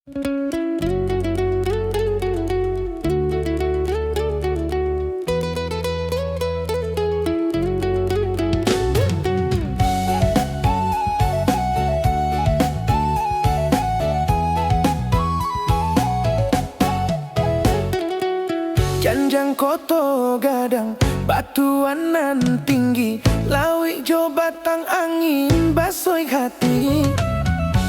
Janjang koto gadang, batuanan tinggi, lawi jo batang angin, basoi hati.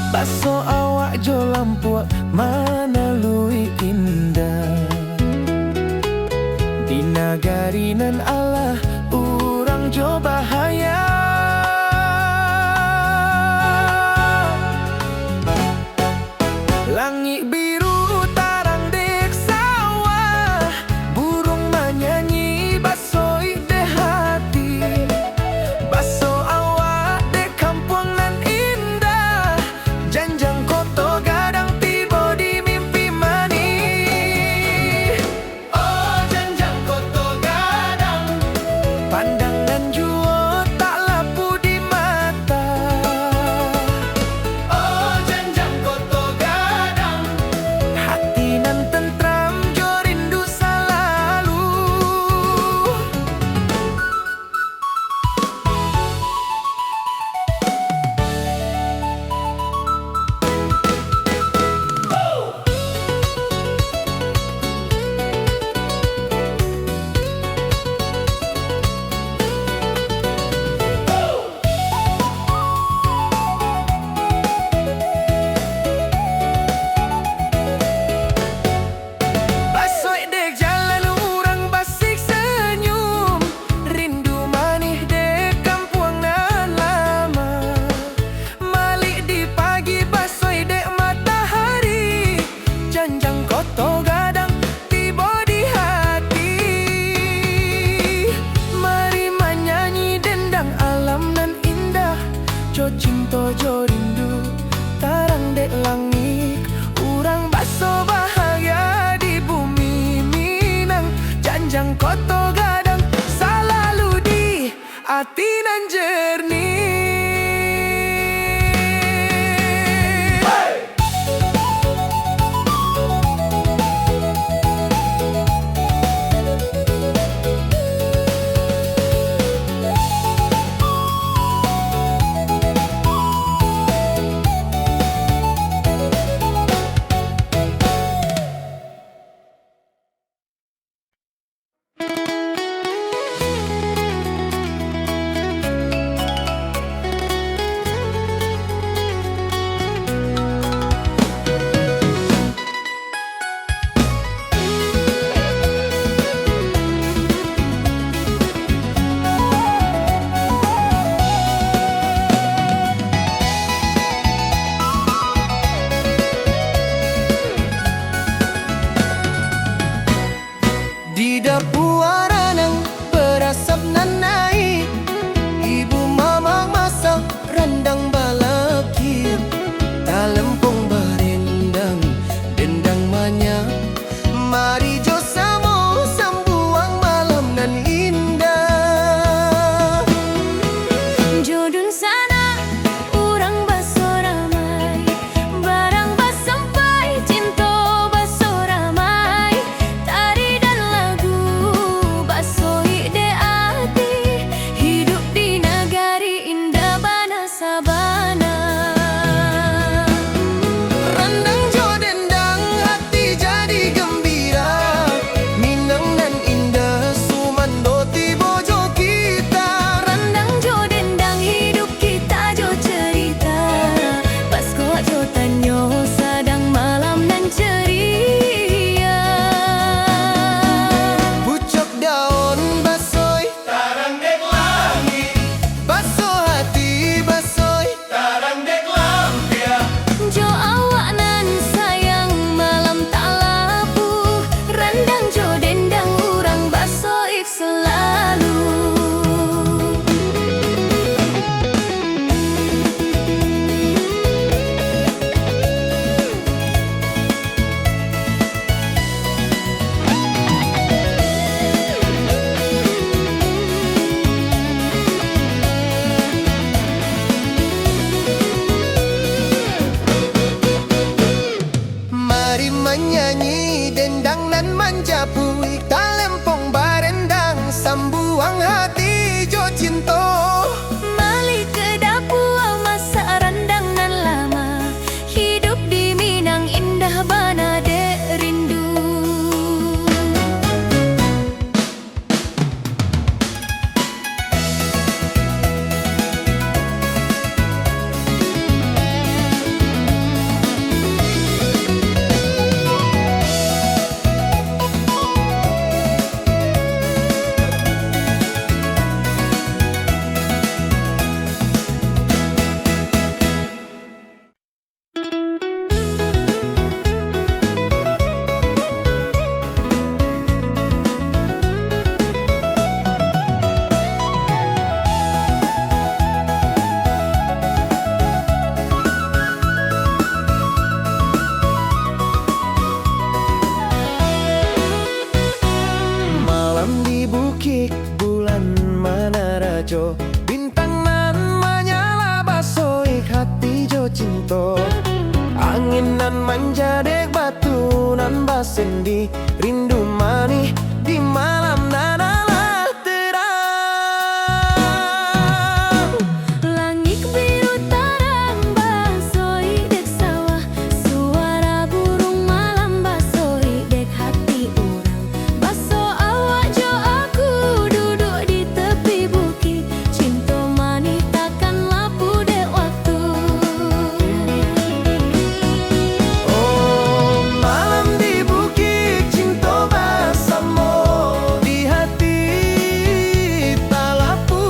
Baso awak jo lampuak, mana lui indah. Di nagari nan Allah, urang jo bahaya. Langit biru tarang dek sawah, burung menyanyi basoi de hati. Baso awak de kampung nan indah, janjang koto gadang tiba di mimpi mani. Oh janjang koto gadang, pandangan jua tak lapu di mata. Oh janjang koto gadang, hati nan tentram jo rindu selalu. Basoi dek jalan urang basik senyum, rindu manih dek kampung nan lama. Malik di pagi basoi dek matahari, janjang koto gadang tiba di hati. Mari menyanyi dendang alam nan indah, jo cinta jo rindu tarang dek langit. Urang baso bahagia di bumi Minang, janjang koto gadang selalu di hati nan jernih. manja dek batu nan basendi rindu mani di malam nan Allah terang. Langit biru tarang basoi dek sawah, suara burung malam basoi dek hati orang. Baso awak jo aku duduk di tepi bukit, cinta manis takkan lapu dek waktu. Oh malam di bukit cinta bersama di hati tak lapu.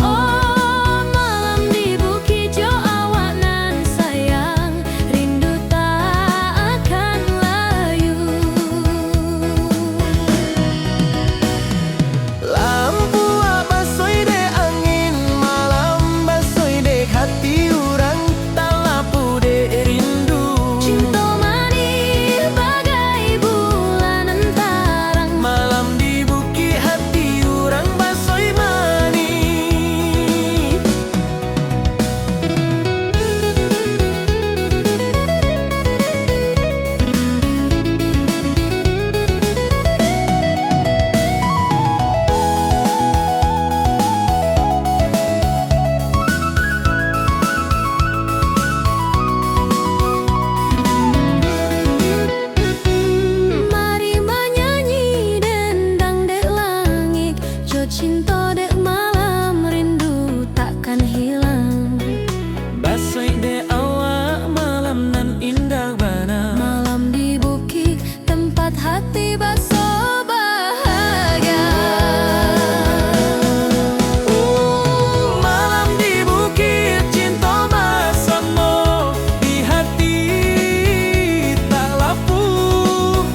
Oh malam di bukit jo awak nan sayang, rindu tak akan layu. Lampu basoi dek angin malam basoi dek hati orang tak lapu dek rindu. Cinta manis bagai bulan antarang, Malam di bukit hati orang basoi mani. mari menyanyi dendang dek langit, jo cinta dek malam rindu takkan hilang. Basoi dek awak malam nan indah bana. Malam di bukit tempat hati baso bahagia. Malam di bukit cinta bersama di hati tak lapu.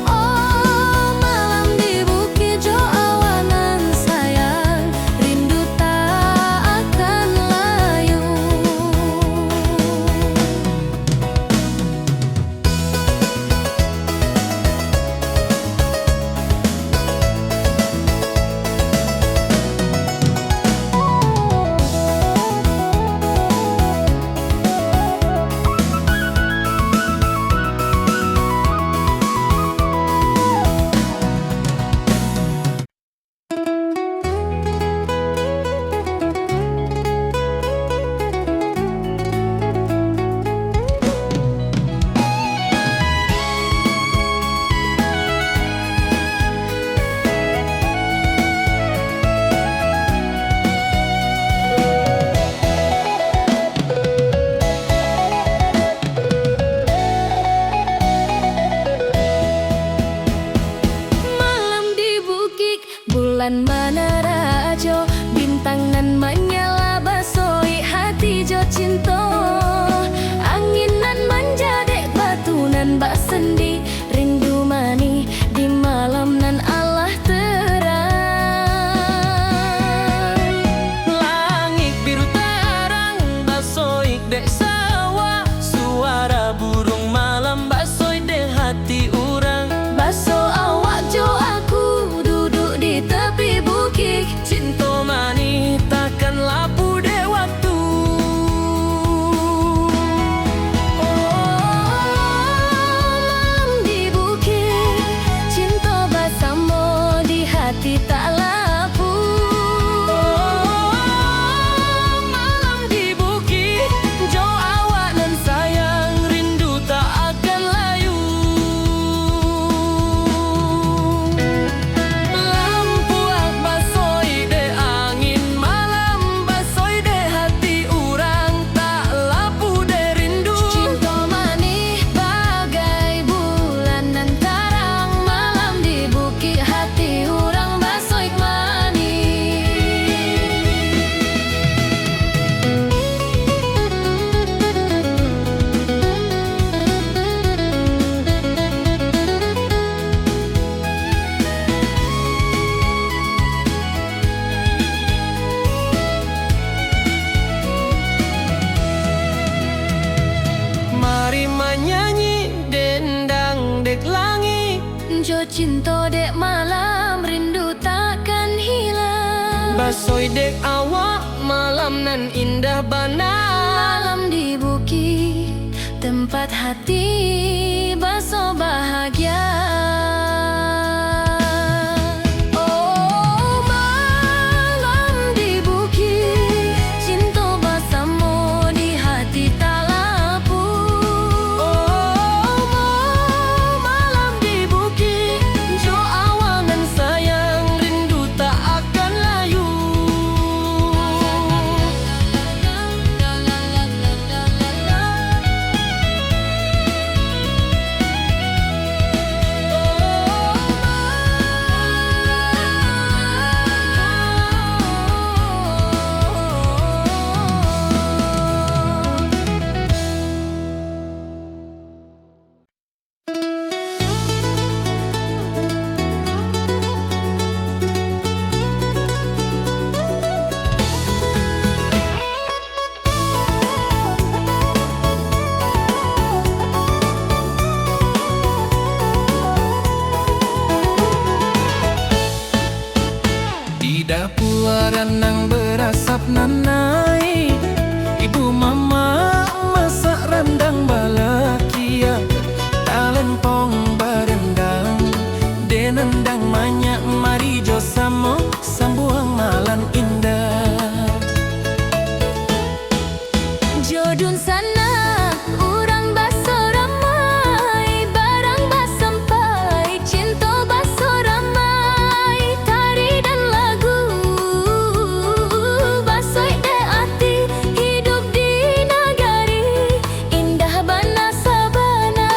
Oh malam di bukit jo awak nan sayang, rindu tak akan layu. Malam di bukit bulan menerajo, bintang nan menyala basoi hati jo cinta. Angin nan manja dek batu nan basendi rindu mani di malam nan Allah terang. Langit biru tarang basoi dek sawah, suara burung malam basoi dek hati orang. Baso awak jo aku duduk di tepi bukit, Cinta mani takkan lapu dek waktu. malam di bukit cinta bersama di hati tak lapu. Malam di bukit jo awak nan sayang, rindu tak akan layu. Lampu basoi dek angin malam basoi dek hati orang tak lapu dek rindu. Cinta manis bagai bulan nan tarang, malam di bukit hati orang basoi manis. Mari menyanyi dendang dek langit, Jo cinta dek malam rindu takkan hilang. basoi dek awak malam nan indah bana. Malam di bukit tempat hati, bakso bahagia. Oh, malam di bukit, cinta bersama di hati tak lapuk. Oh, malam di bukit, jo awangan sayang, rindu tak akan layu. Di dapur renang berasap nanai, ibu mama masak rendang balakia, talempong berendang, denendang banyak mari jo samo sambuang malam indah. Jodun sana, orang bakso ramai, barang bas sampai, cinta bakso ramai, tari dan lagu, bakso ide hati, hidup di nagari, indah bana sabana.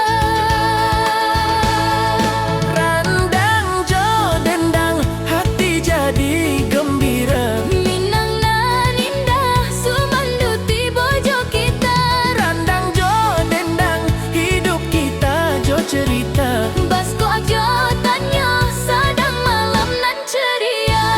Randang jo dendang, hati jadi gembira. Minang nan indah, sumanduti bojo kita, Randang jo dendang, hidup kita jo cerita. basko aja tanya, sadang malam nan ceria.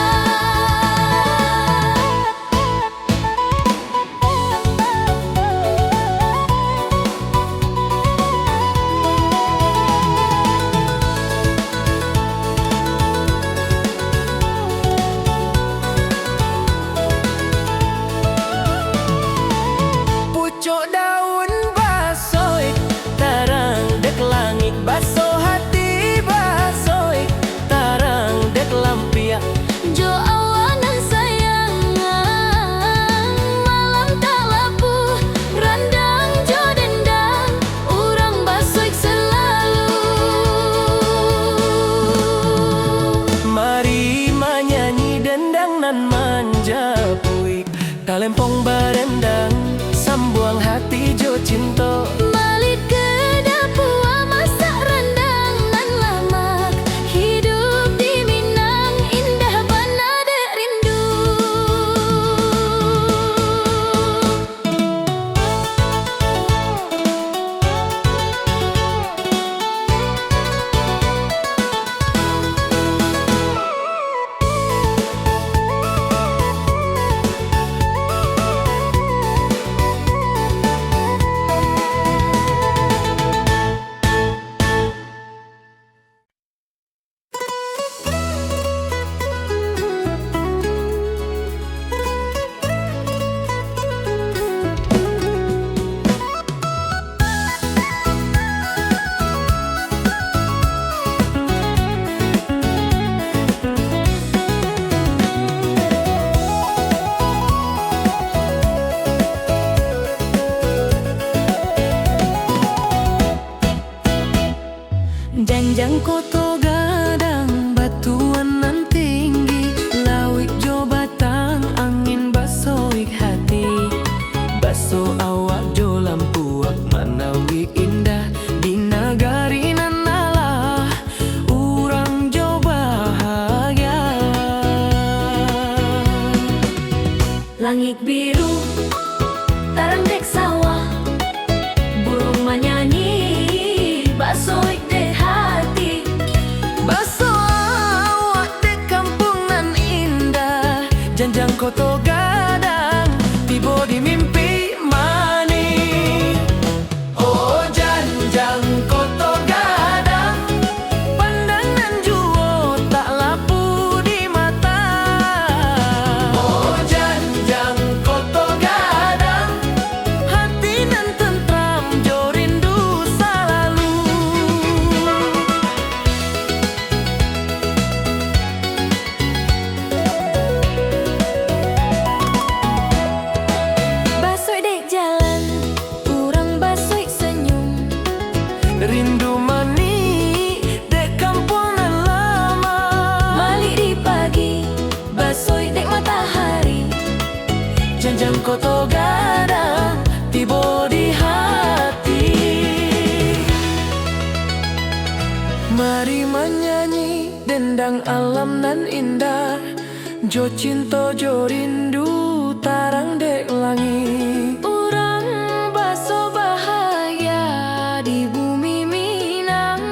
Pucuk daun basoi, tarang dek langit baso hati basoi, tarang dek lampiak. Jo awangan sayang, malam tak lapuh, randang jo dendang, urang basuik selalu. Mari menyanyi dendang nan manja puik, talempong berendang, sambuang hati jo cinta. Malit ke dapur, masak rendang nan lamak, hidup di Minang, indah bana dek rindu. Janjang koto gadang, batuan nan tinggi, lawik jo batang, angin basoik hati, baso awak jo lampuak, manawik indah, di nagari nan alah, urang jo bahagia. Langit biru, tarang dek sawah, burung menyanyi, baksoik dek hati, rindu mani dek kampung nan lama. Malik di pagi, basoi dek matahari. Janjang koto gadang tiba di hati. Mari menyanyi dendang alam nan indah, jo cinta jo rindu tarang dek langit. Urang baso bahagia di bumi Minang.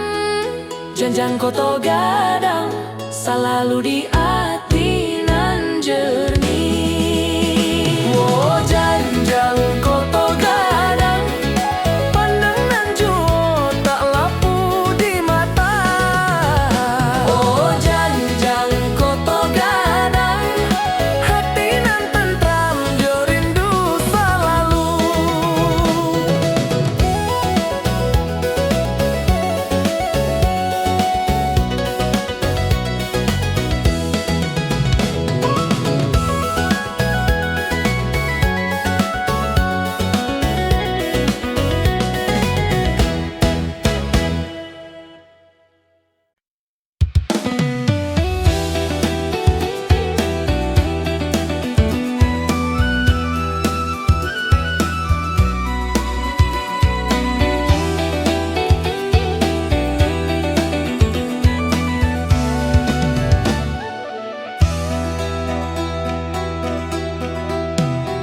Janjang koto gadang selalu di hati nan jernih. Oh janjang koto gadang pandang nan jua tak lapu di mata. Oh janjang koto gadang hati nan tentram jo rindu selalu.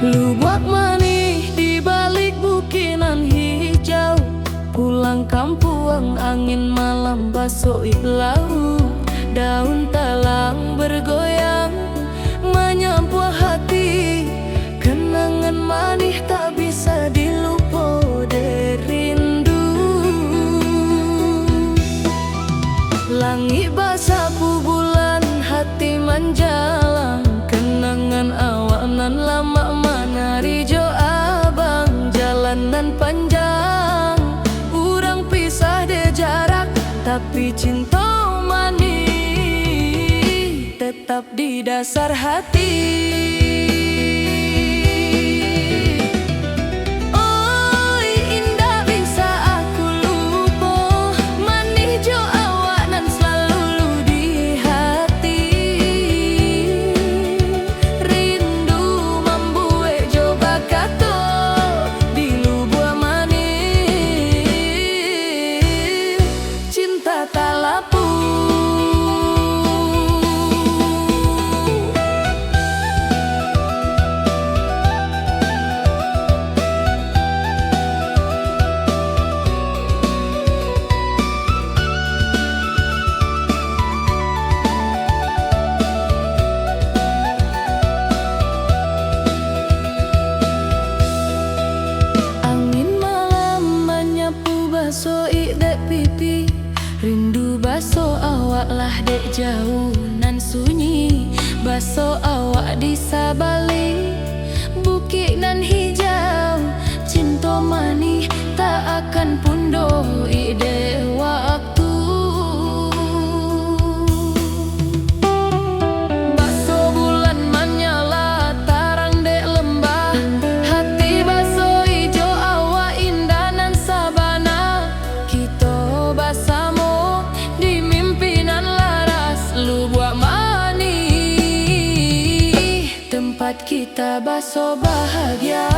Lubak manis di balik bukinan hijau, pulang kampung angin malam basoi laut. Daun talang bergoyang menyapu hati, kenangan manis tak bisa dilupa dari rindu. Langit basapu bulan hati menjalang, kenangan awak nan lama menari jo abang. Jalanan panjang, urang pisah de jarak, tapi cinta manis tetap di dasar hati. Oi indah bisa aku lupa, manis jo awak nan selalu di hati. Rindu membuat jo bakato di lubuk manis, cinta tak lapu. Angin malam menyapu basoi dek pipi, rindu baso awak lah dek jauh nan sunyi. Baso awak di sabali bukit nan hijau, cinta manis tak akan pundoh ide waktu. Baso bulan menyala tarang dek lembah, hati baso ijo awak indah nan sabana. Kita basamo di mimpinan laras, lubuk manis tempat kita baso bahagia.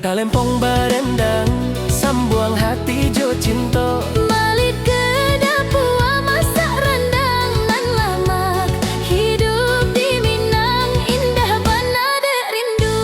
Talempong berendang, sambuang hati jo cinta. Malit ke dapua masak rendang nan lamak. Hidup di Minang indah bana dek rindu.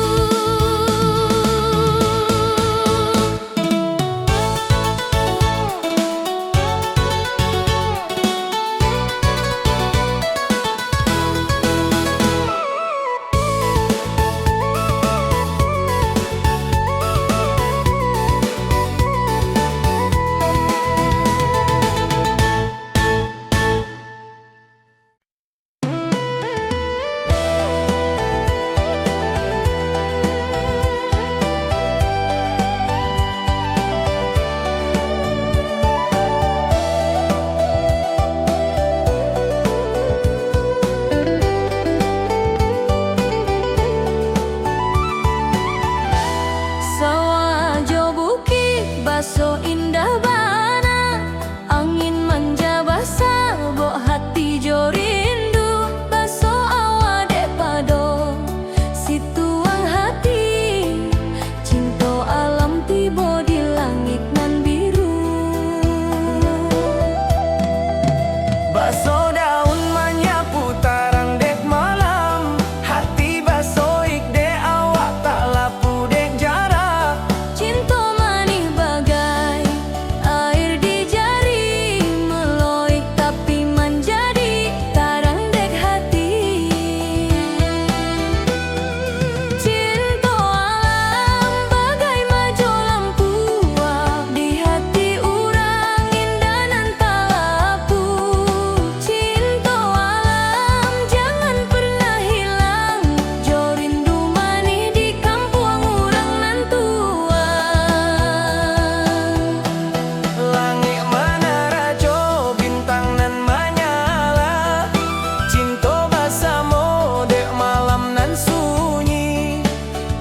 Sawah jo bukit baso indah bana. Angin manja basah bok hati jo rindu. Baso awa dek pado situang hati. Cinta alam tiba di langit nan biru. Baso daun menyapu tarang dek malam. Hati baso ik dek awak tak lapu dek jarak. Cinta manis bagai air di jari. Meloik tapi menjadi tarang dek hati. Cinta alam bagai majo lampu di hati urang indah nan tak lapu. Cinta alam jangan pernah hilang. Jo rindu manis di kampung urang nan tua. Langit menara jo bintang nan menyala. Cinta basamo dek malam nan sunyi.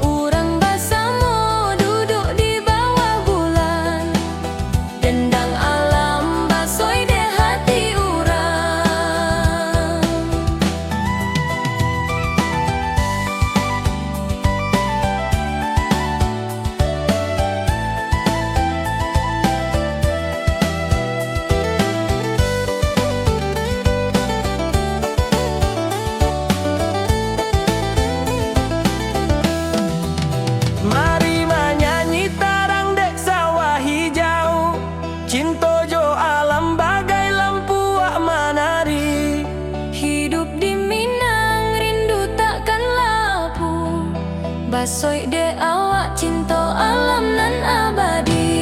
Urang basamo duduk di bawah bulan. Dendang alam basoi de hati urang. Mari menyanyi tarang dek sawah hijau. Cinta jo alam bagai lampu wak menari. Hidup di Minang rindu takkan lapu. Basoi de awak cinta alam nan abadi.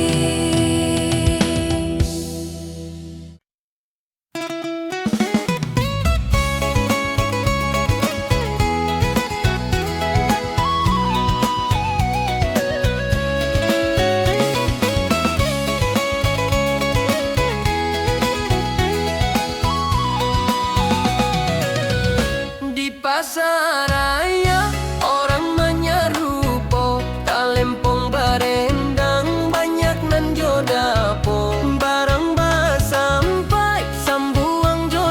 Di pasar raya orang menyerupo. Talempong berendang banyak nan jo dapo. Barang sampai sambuang jo.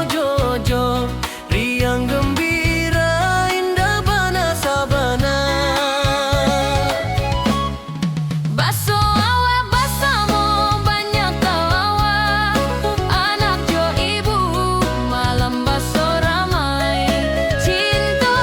Riang gembira indah bana sabana. Baso awak basamo banyak kawawa. Anak jo ibu malam baso ramai. Cinta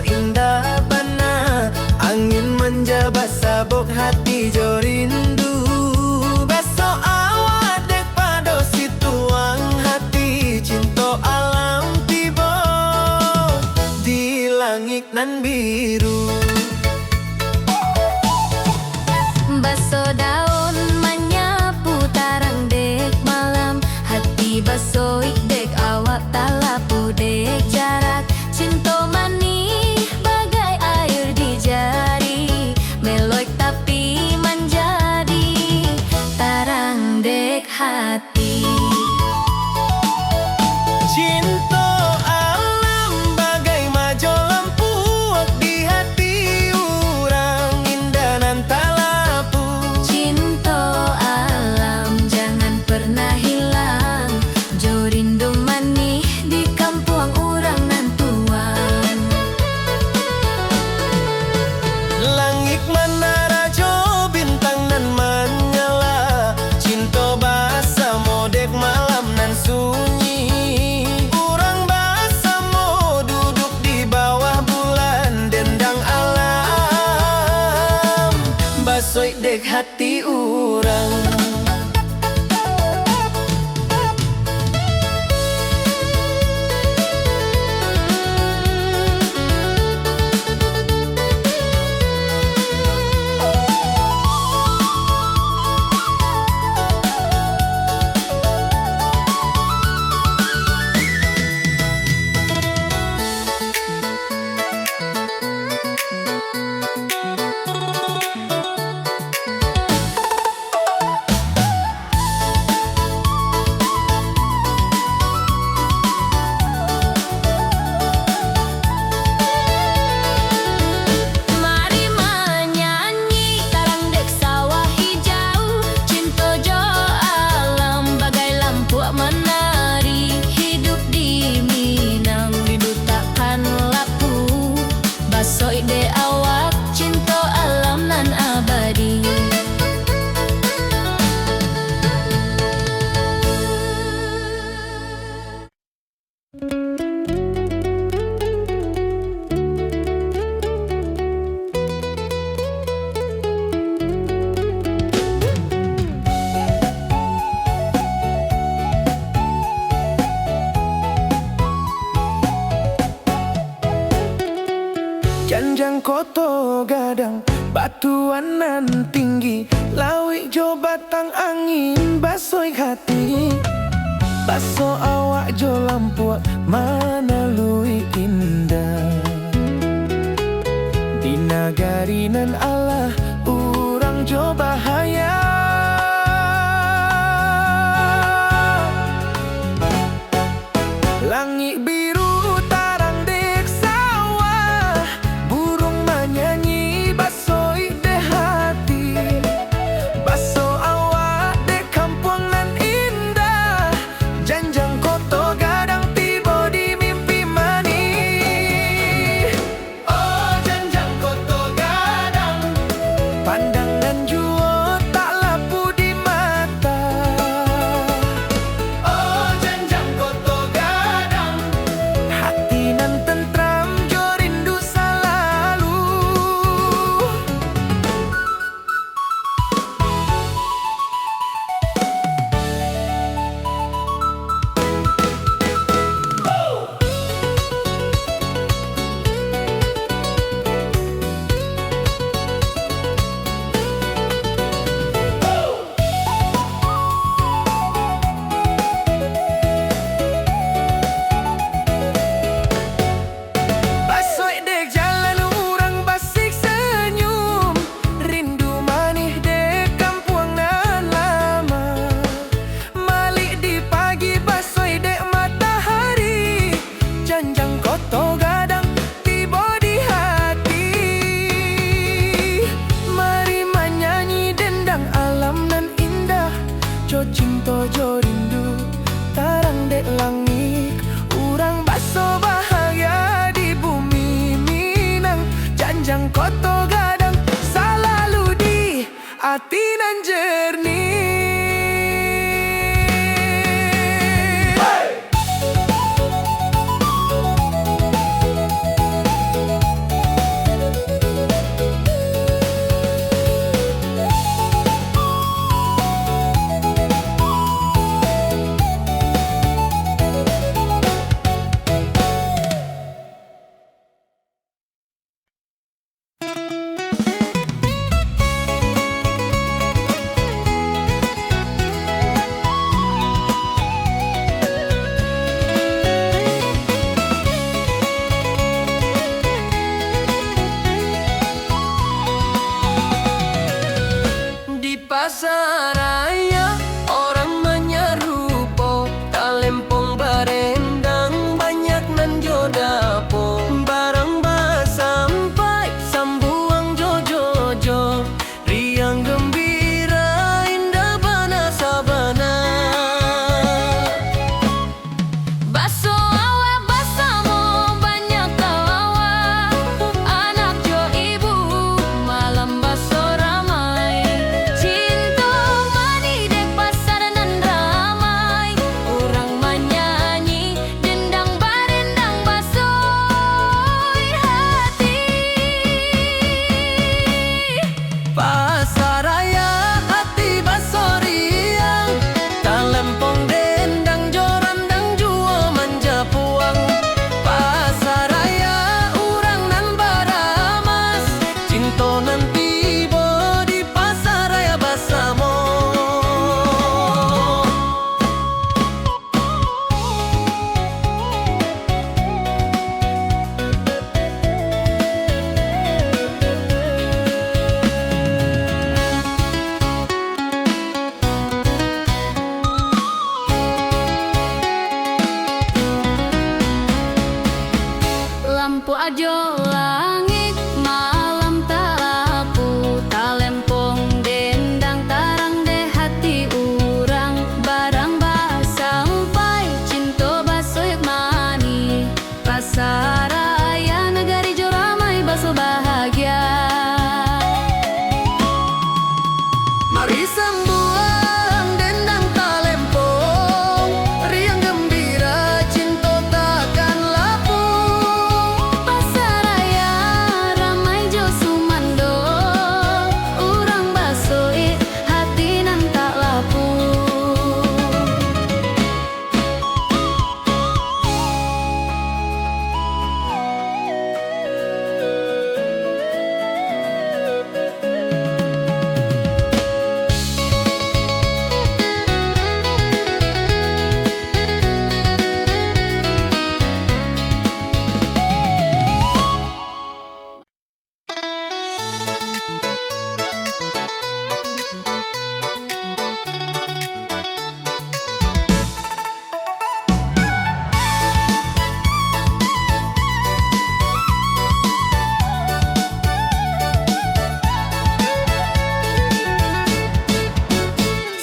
indah bana, angin manja basabok hati jo rindu. Baso awak dek pado situang hati, cinta alam tiba di langit nan biru. Baso daun menyapu tarang dek malam, hati baso dek awak talapu dek jarak. Cinta manis bagai air di jari, melek tapi menjadi tarang dek hati. Cinta alam bagai majo lampu di hati urang, indah nan talapu. Cinta alam jangan pernah hilang, jo rindu manis di kampung urang nan tuan. Langit menara jo bintang nan menyala, cinta basa modek malam nan sunyi. Urang basa mo duduk di bawah bulan, dendang alam basoi dek hati urang. Mari menyanyi tarang dek sawah hijau, cinta jo alam bagai lampu menari. Hidup di Minang rindu takkan lapu, basoi de awak cinta alam nan abadi. Janjang koto gadang, batuan nan tinggi, lawik jo batang angin basoi hati. Baso awak jo lampu mana lui indah, di nagari nan Allah urang jo bahaya. Langit biru tarang dek sawah, burung menyanyi basoi de hati. Baso awak dek kampung nan indah, janjang koto gadang tiba di mimpi manis. Oh janjang koto gadang, pandangan jua tak lapu di mata. Oh janjang koto gadang, Sawajo langit malam tak lapu, talempong dendang tarang de hati urang, barang bah sampai cinta basoyak mani, pasaraya negari jo ramai baso bahagia. Mari sambuang dendang talempong, riang gembira cinta takkan lapung. Pasaraya ramai jo sumando, urang basoi hati nan tak lapung.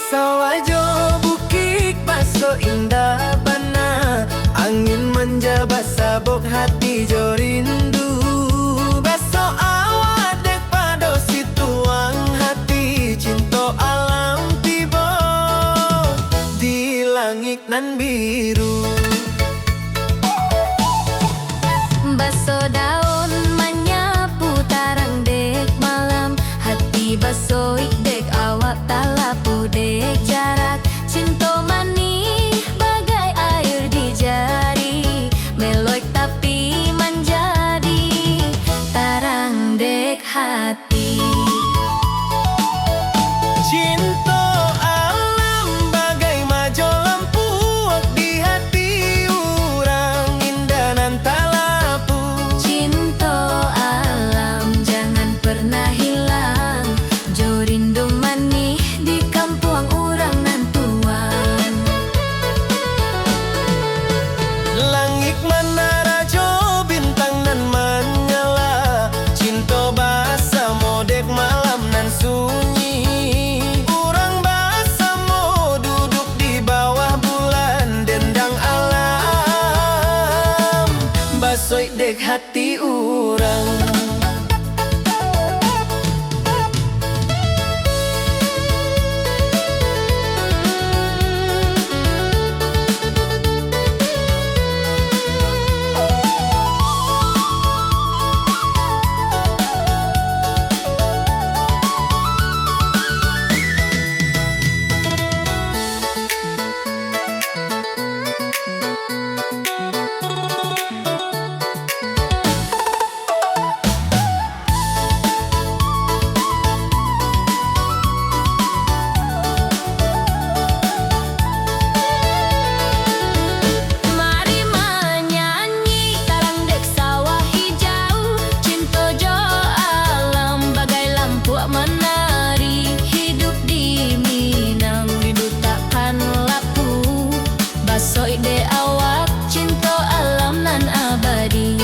Sawajo bukik baso indah bana, angin manja basabok hati jo rindu. Baso awak dek pado situang hati, cinta alam tiba di langit nan biru. Baso daun menyapu tarang dek malam, hati baso dek awak tak lapu dek jarak. Cinta manis bagai air di jari, meloik tapi menjadi tarang dek hati. Cinta alam bagai majo lampu di hati urang, indah nan tak lapu. Cinta alam jangan pernah hilang, jo rindu manis di kampung urang nan tuan. Langit menara jo bintang nan menyala, cinta basa modek malam nan sunyi. Urang basa mo duduk di bawah bulan, dendang alam basoi dek hati urang. Mari menyanyi tarang dek sawah hijau, cinta jo alam bagai lampu menari. Hidup di Minang rindu takkan lapu, basoi de awak cinta alam nan abadi.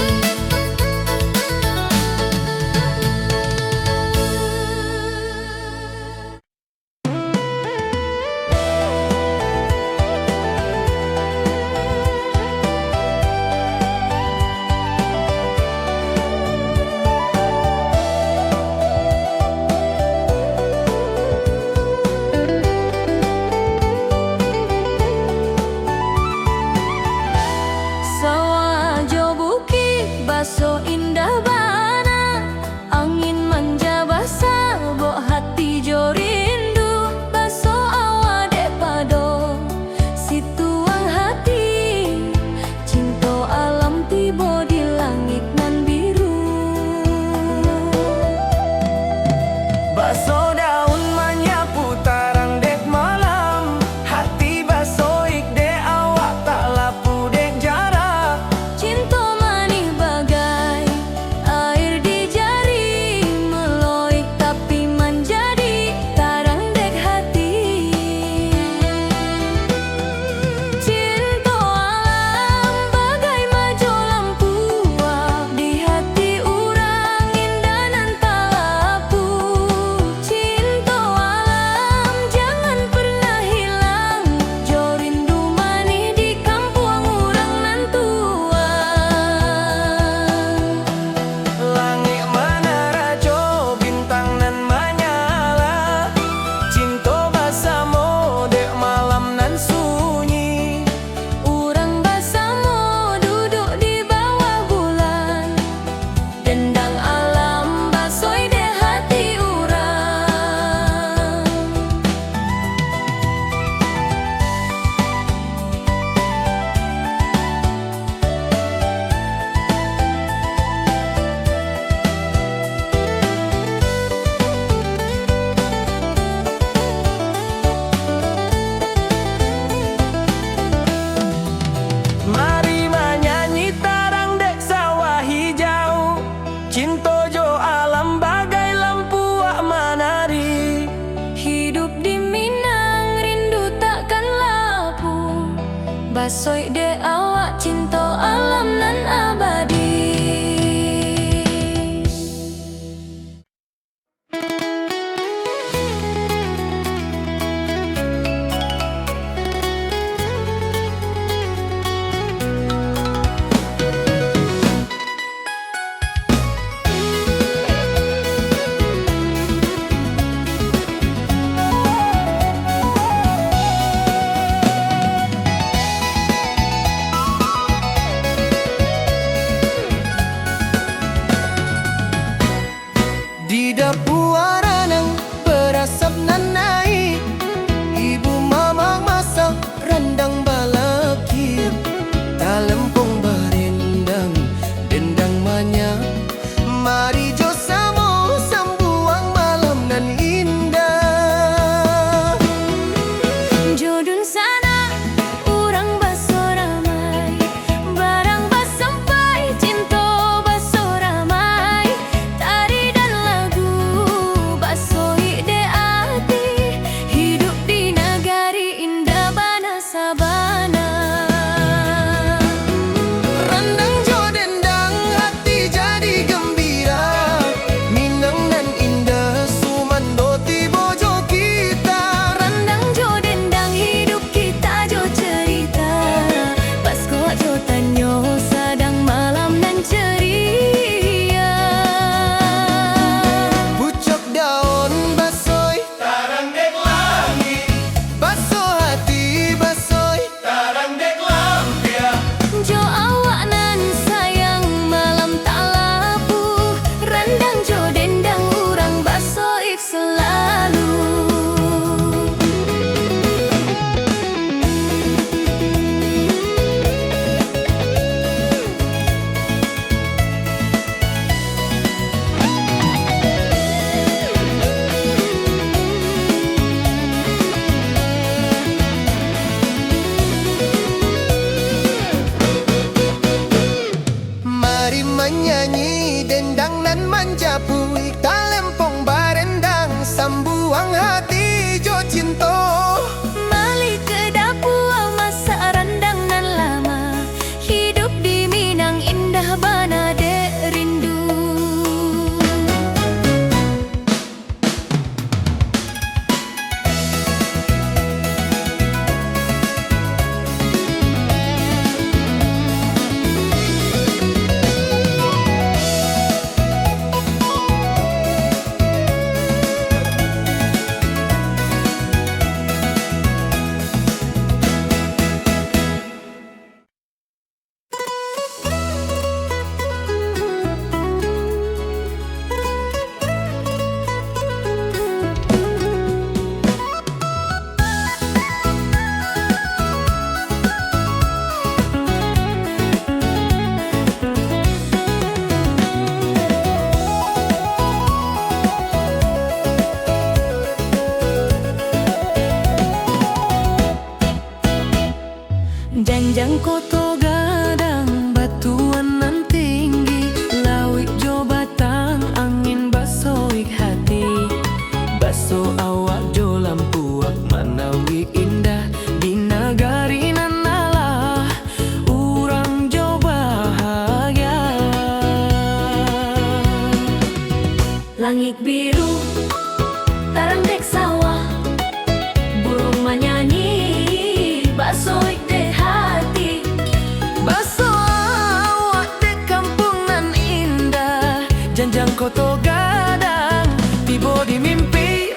dek awak cinta alam nan abadi. Di dapur nang berasap nan naik, ibu mamang masak rendang balakir, talempong berendang dendang banyak. Mari jo samo sambuang malam nan indah. Jodun sana urang baso ramai, barang bas sampai cinta baso ramai. Tari dan lagu baso ide ati, hidup di nagari indah bana sabana. Rendang jo dendang hati jadi gembira, Minang nan indah sumando tibo jo kita. Rendang jo dendang hidup kita jo cerita, pas kok jo tanyo sadang malam nan ceria. Pucuk daun basoi tarang dek langit, baso hati basoi tarang dek lampia. Jo awak nan sayang malam tak lapu, rendang jo dendang urang basoik selalu. Mari menyanyi dendang nan menjapui, talempong barendang sambuang hati jo cinta. Mali ke dapur masak rendang nan lama, hidup di Minang indah bana dek rindu. Janjang koto gadang batuan nan tinggi, lawik jo batang angin basoik hati. Baso awak jo lampuak manawik indah, di nagari nan alah urang jo bahagia. Langit biru tarang dek sawah, burung menyanyi basoik dek hati. Baso awak dek kampung nan indah, janjang koto gadang tibo di mimpi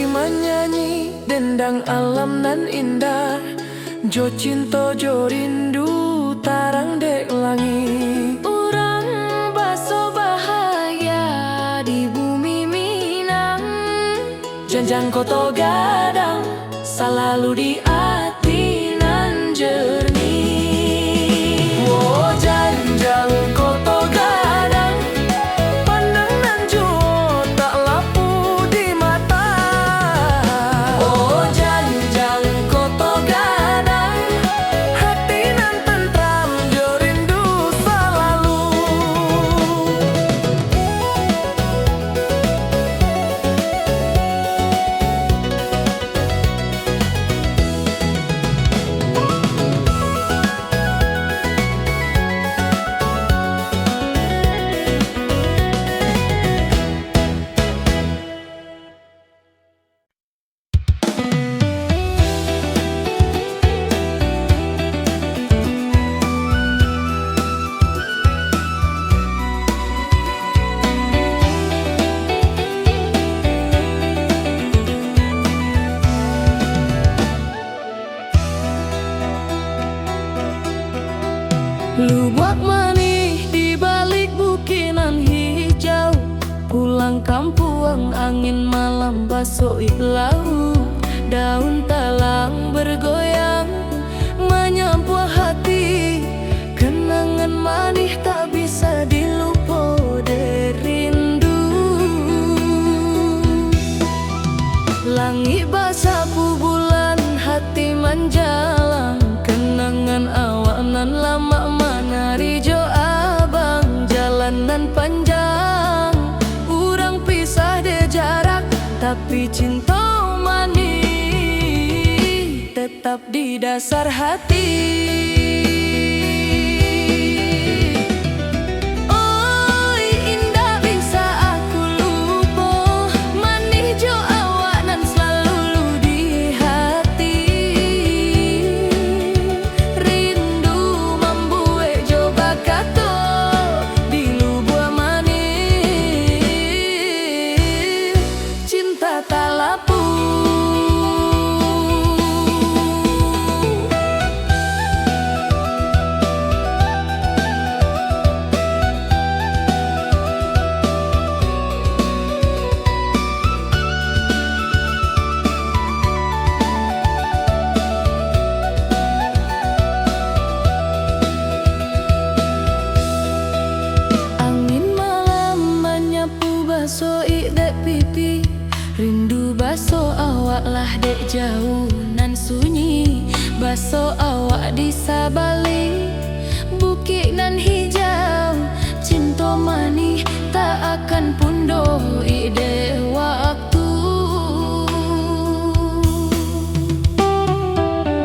menyanyi dendang alam nan indah. Jo cinta jo rindu tarang dek langit. Urang baso bahagia di bumi Minang. Janjang koto gadang selalu di hati nan jernih. Oh janjang koto gadang pandang nan juo tak lapu di mata. Oh janjang koto gadang hati nan tentram jo rindu selalu. Lubak manih di balik bukinan hijau. Pulang kampung angin malam basoi laut. Daun talang bergoyang menyapu hati. Kenangan manih tak bisa dilupa dari rindu. Langit basah bulan hati menjalang. Kenangan awak nan lama menari jo abang. Jalanan panjang urang pisah de jarak, tapi cinta manis tetap di dasar hati. Oi indah bisa aku lupa, manis jo awak nan selalu di hati. Rindu membuat jo bakato di lubuk manis. Cinta tak lapu. Angin malam menyapu basoi dek pipi. Rindu baso awak lah dek jauh nan sunyi. Baso awak di sabalik bukit nan hijau. Cinta manis tak akan pundoh ide waktu.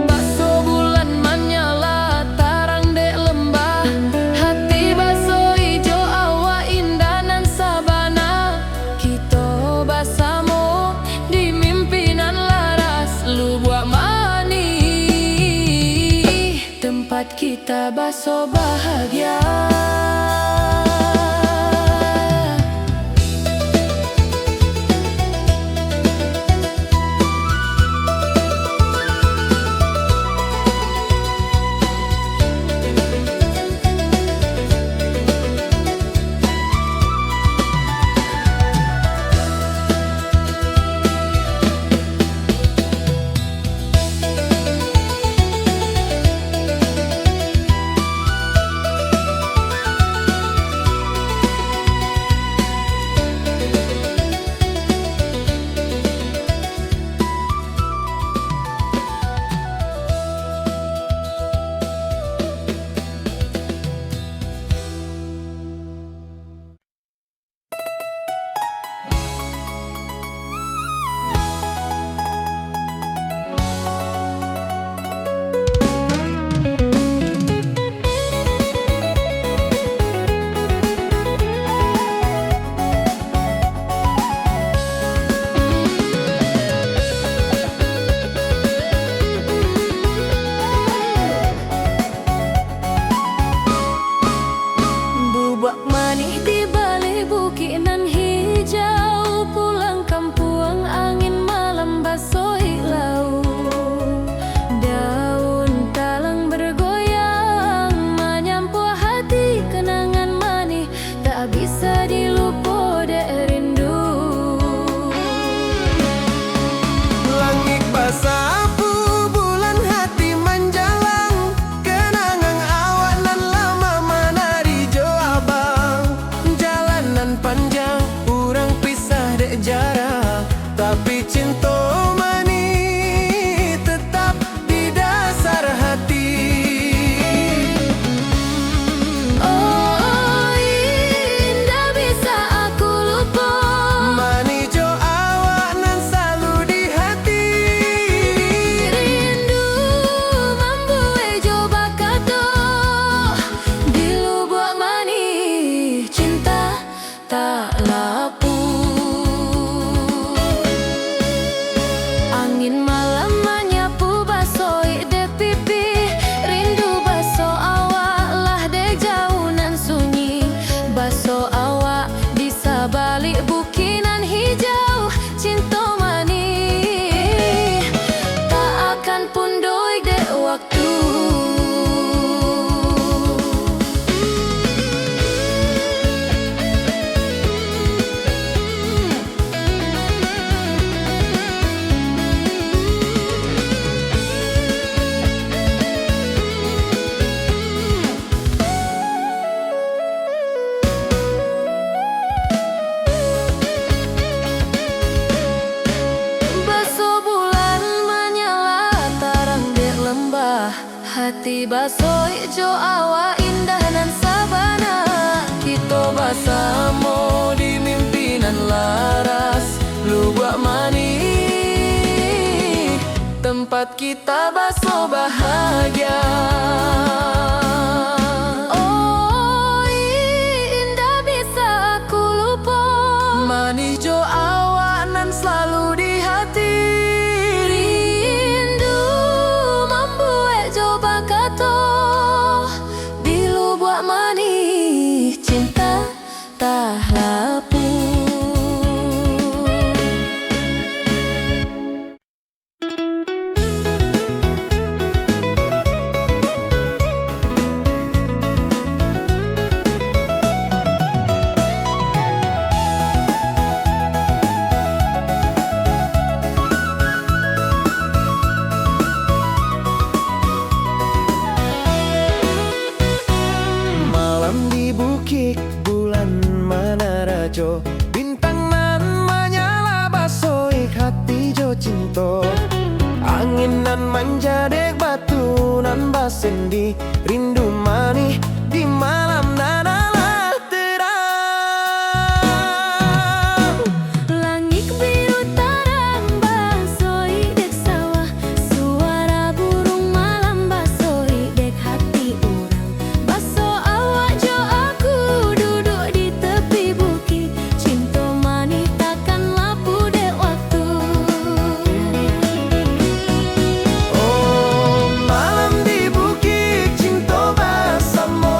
Baso bulan menyala tarang dek lembah. Hati baso ijo awak indah nan sabana. Kita basamo di mimpinan laras lubuk manis. Tempat kita baso bahagia. cinta mani tetap di dasar hati. Oh indah bisa aku lupa, Mani jo awak nan selalu di hati. rindu membuat coba kata di lubuk mani cinta tak lapu. Angin malam menyapu basoi dek pipi, rindu baso awak lah dek jauh nan sunyi. Baso awak di sabalik bukinan hijau, cinta mani tak akan pundoi dek waktu. Baso bulan menyala tarang dek lembah, hati baso ijo awa indah nan sabana. Kita bersama di mimpinan laras lubuk mani, tempat kita baso bahagia. Oh indah bisa aku lupa, Mani jo awak nan selalu di hati. rindu membuat coba kata di lubuk mani cinta tak lapu. Malam di bukit bulan mana rajo, bintang nan menyala basoi hati jo cinta. Angin nan manja dek batu nan basendi, rindu mani di malam nan alah terang. Langit biru tarang basoi dek sawah, suara burung malam basoi dek hati orang. Baso awak jo aku duduk di tepi bukit, cinta mani takkan lapu dek waktu. Oh malam di bukit cinta bersama,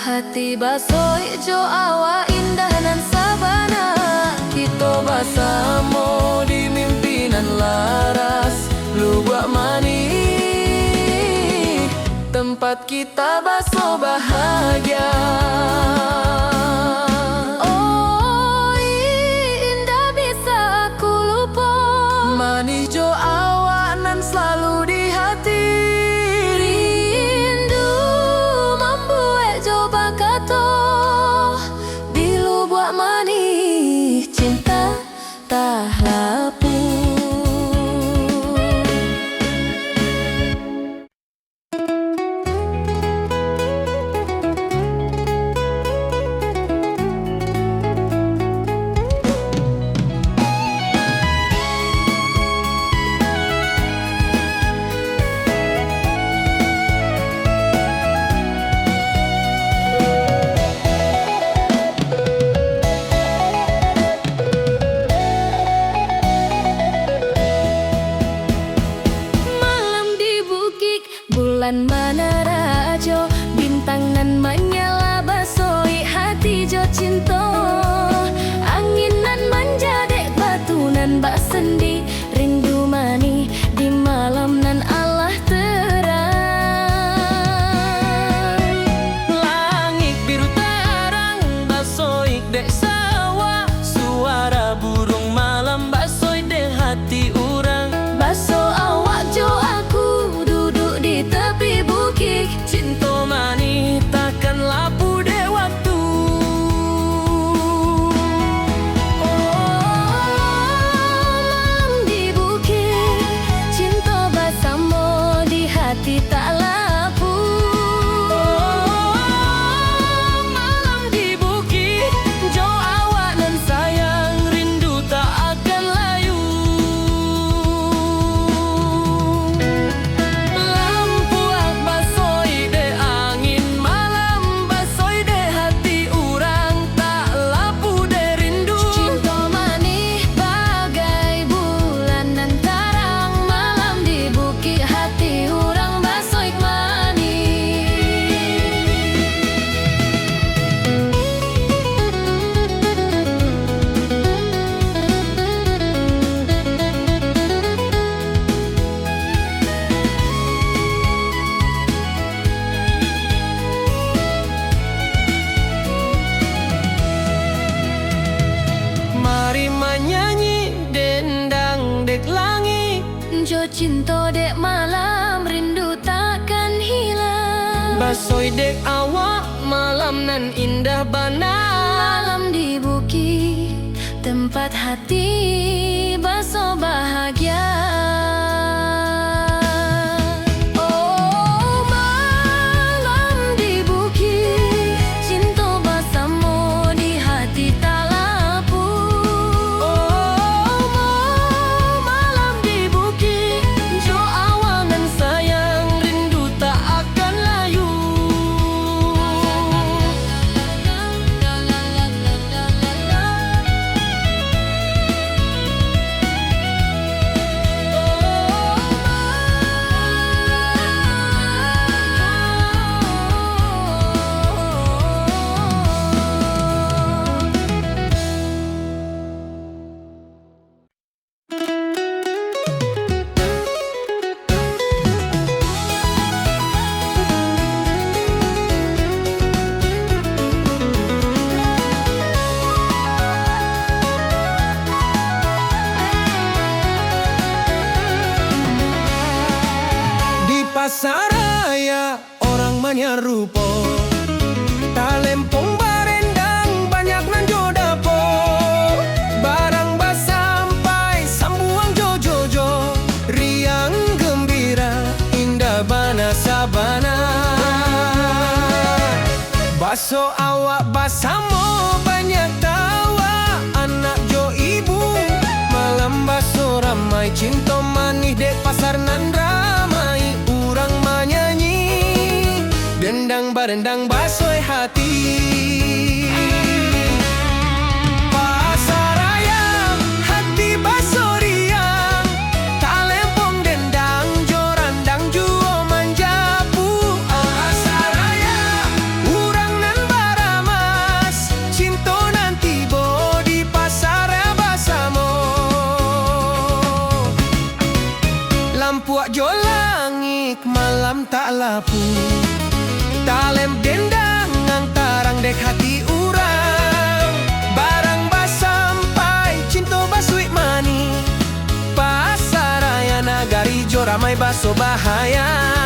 hati basoi jo awa indah nan sabana. Kita bersama di mimpinan laras, lu buat mani tempat kita baso bahagia. Oh indah bisa aku lupa, Manis jo awak nan selalu di hati. rindu membuat coba kata dilu buat manis cinta tak lapu. Bulan Manarajo, bintang nan menyala basoi hati jo cinta. Angin nan menjadek batu nan bak sendi, rindu mani di malam nan Allah terang. Langit biru terang basoi dek sawah, suara burung malam basoi dek hati urang. Baso awak jo aku duduk di tepi bukit, Cinta mani takkan lapu dek waktu. malam di bukit, cinta bersama di hati tak lapu. Malam di bukit, jo awak nan sayang, rindu tak akan layu. Lampu ak basoi de angin malam, basoi de hati urang, tak lapu de rindu. Cinta manis bagai bulan nan terang, malam di bukit hati orang basoik manis. Mari menyanyi dendang dek langit, Jo cinta dek malam rindu takkan hilang. basoi dek awak malam nan indah bana. Malam di bukit tempat hati baso bahagia. Oh malam di bukit, cinta bersama di hati tak lapu. Oh malam di bukit, jo awak nan sayang, rindu tak akan layu. Di pasar raya orang menyerupo, talempong barendang banyak nan jo dapo. Barang basampai sambuang jo, riang gembira indah bana sabana. Baso awak basamo banyak tawa, anak jo ibu malam baso ramai, cinta manis dek pasar nan ramai, urang menyanyi dendang barendang basoi hati. Pasar raya hati baso riang, talempong dendang jo randang juo manjapu. Pasar raya urang nan tak lapu. Talem dendang ngantarang dek hati urang. Barang basampai cinta basuit mani. Pasaraya nagari jo ramai baso bahaya.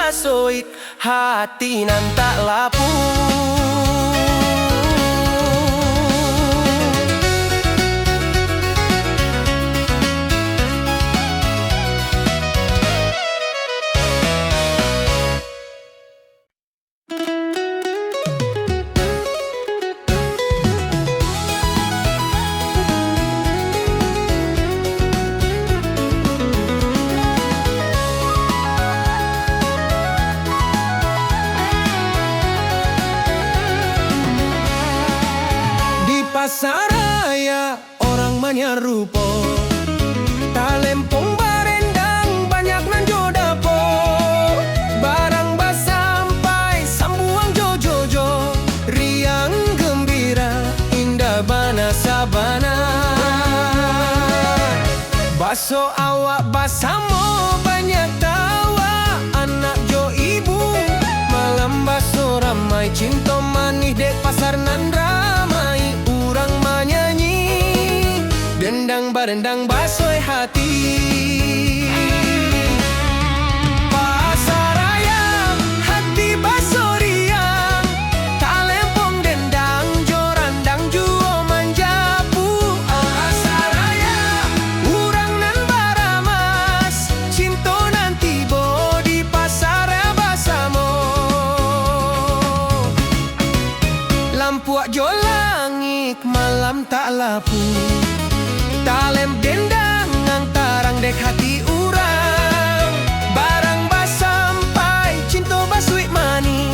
Basuit hati nan tak lapu. Pasaraya orang banyak rupo. Talempong barendang banyak nan jodapo. Barang basampai sambuang jojojo. Riang gembira indah bana sabana. Baso awak basamo banyak tawa. Anak jo ibu malam baso ramai. Cinta manis dek pasar nan ramai. Dendang barendang basoi hati. Pasaraya hati baso riang. Talempong dendang jorandang juo manjapu. Pasaraya urang nan baramas. Cinto nanti bo di pasar basamo. Lampuak jo langit malam tak lapu. Talem dendang ngantarang dek hati urang. Barang basampai cinta basuit mani.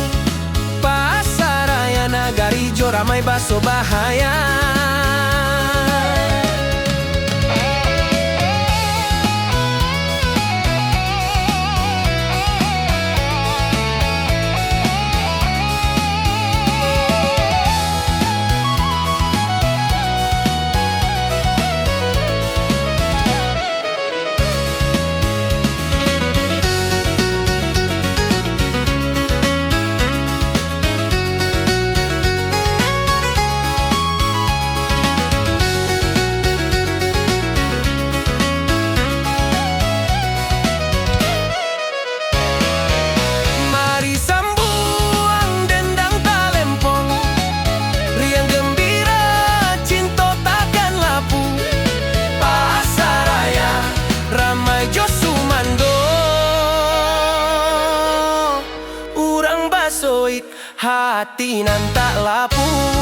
Pasaraya nagari jo ramai baso bahaya. Basuit hati nan tak lapu.